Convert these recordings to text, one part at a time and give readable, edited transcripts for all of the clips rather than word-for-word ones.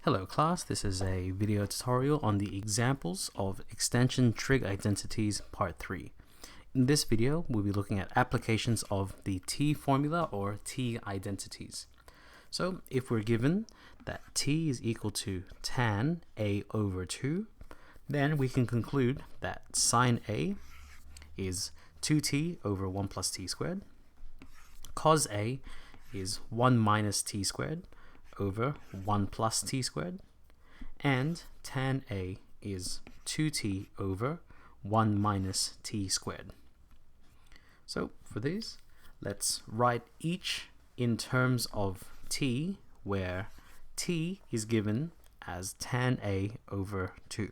Hello class, this is a video tutorial on the examples of extension trig identities part 3. In this video, we'll be looking at applications of the T formula or T identities. So if we're given that T is equal to tan A over 2, then we can conclude that sine A is 2t over 1 plus t squared, cos A is 1 minus t squared over 1 plus t squared, and tan A is 2t over 1 minus t squared. So for these, let's write each in terms of t, where t is given as tan A over 2.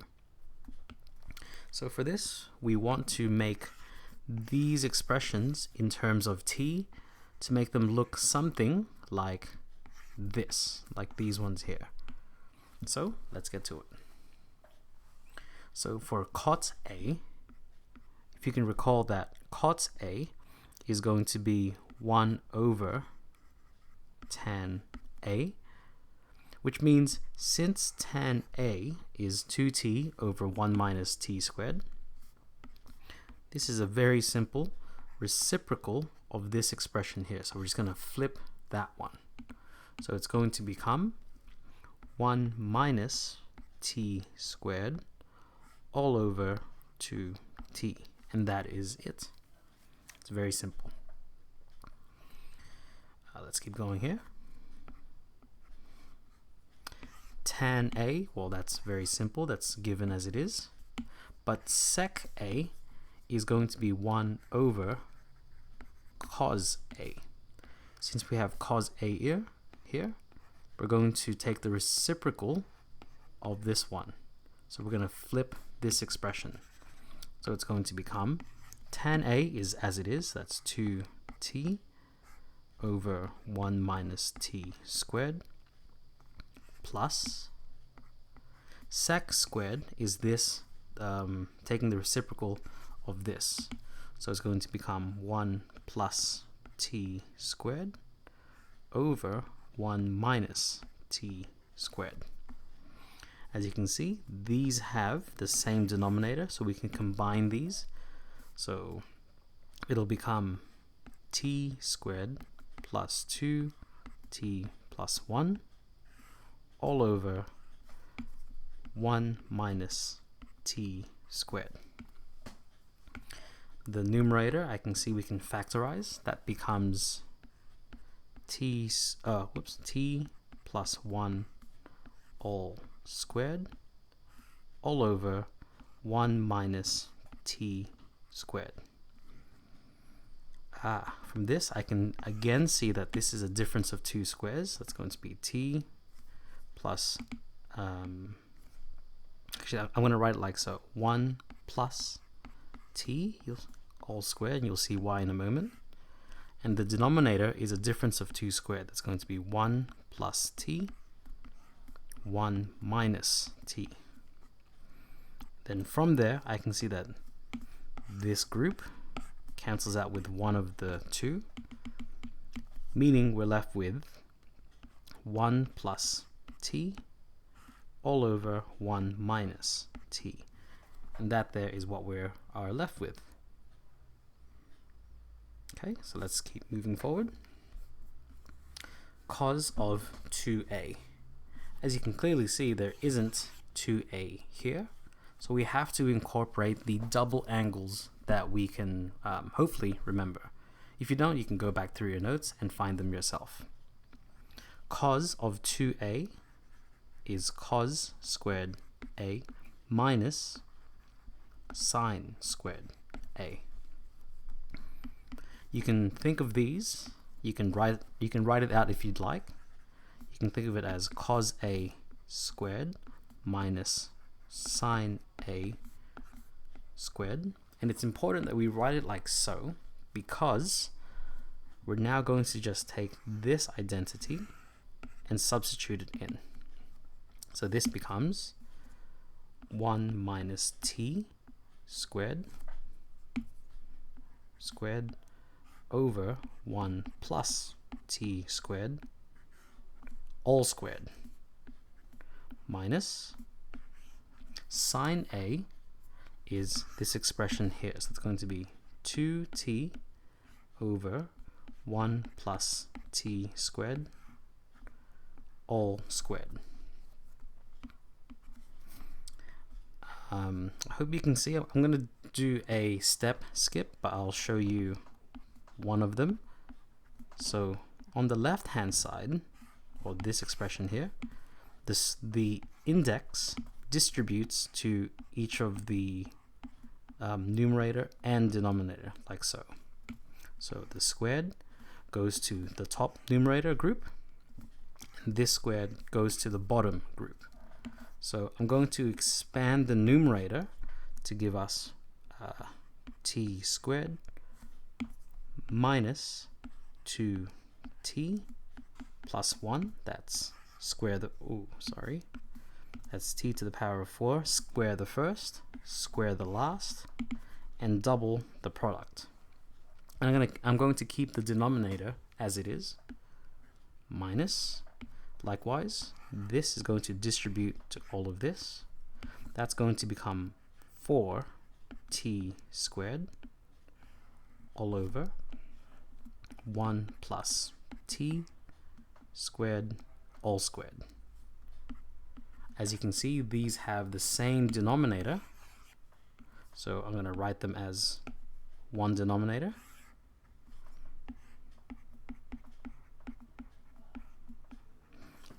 So for this, we want to make these expressions in terms of t to make them look something like this, like these ones here. So let's get to it. So for cot A, if you can recall that cot A is going to be 1 over tan A, which means since tan A is 2t over 1 minus t squared, this is a very simple reciprocal of this expression here. So we're just going to flip that one. So it's going to become 1 minus t squared all over 2t. And that is it. It's very simple. Let's keep going here. Tan A, well, that's very simple. That's given as it is. But sec A is going to be 1 over cos A. Since we have cos A here, we're going to take the reciprocal of this one. So we're going to flip this expression. So it's going to become tan A is as it is, that's 2t over 1 minus t squared, plus sec squared is this, taking the reciprocal of this. So it's going to become 1 plus t squared over 1 minus t squared. As you can see, these have the same denominator, so we can combine these. So it'll become t squared plus 2t plus 1 all over 1 minus t squared. The numerator, I can see we can factorize. That becomes t plus 1 all squared all over 1 minus t squared. From this, I can again see that this is a difference of two squares. That's going to be t plus, actually, I'm going to write it like so. 1 plus t all squared, and you'll see why in a moment. And the denominator is a difference of 2 squared. That's going to be 1 plus t, 1 minus t. Then from there, I can see that this group cancels out with one of the two, meaning we're left with 1 plus t all over 1 minus t. And that there is what we are left with. Okay, so let's keep moving forward. Cos of 2a. As you can clearly see, there isn't 2a here. So we have to incorporate the double angles that we can hopefully remember. If you don't, you can go back through your notes and find them yourself. Cos of 2a is cos squared a minus sine squared a. You can think of these, you can write it out if you'd like. You can think of it as cos a squared minus sine a squared. And it's important that we write it like so, because we're now going to just take this identity and substitute it in. So this becomes 1 minus t squared over 1 plus t squared all squared, minus sine A is this expression here. So it's going to be 2t over 1 plus t squared all squared. I hope you can see. I'm going to do a step skip, but I'll show you one of them. So on the left hand side, or this expression here, the index distributes to each of the numerator and denominator, like so. So the squared goes to the top numerator group, and this squared goes to the bottom group. So I'm going to expand the numerator to give us t squared minus 2t plus 1, that's square the, that's t to the power of 4, square the first, square the last, and double the product. And I'm going to keep the denominator as it is, minus, likewise, this is going to distribute to all of this. That's going to become 4t squared all over 1 plus t squared all squared. As you can see, these have the same denominator, so I'm going to write them as one denominator.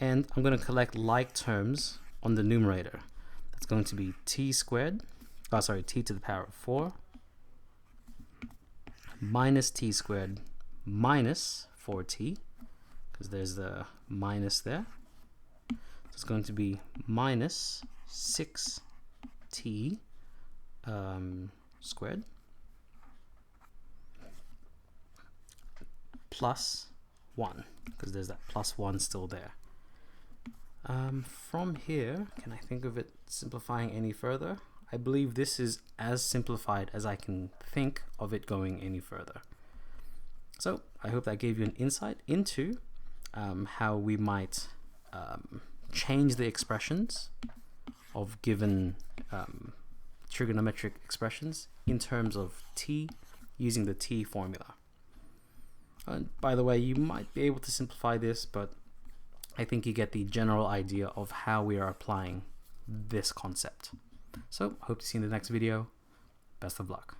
And I'm going to collect like terms on the numerator. That's going to be t squared, t to the power of 4 minus t squared minus 4t, because there's the minus there. So it's going to be minus 6t squared plus 1, because there's that plus 1 still there. From here, can I think of it simplifying any further? I believe this is as simplified as I can think of it going any further. So I hope that gave you an insight into how we might change the expressions of given trigonometric expressions in terms of t using the t formula. And by the way, you might be able to simplify this, but I think you get the general idea of how we are applying this concept. So, hope to see you in the next video. Best of luck.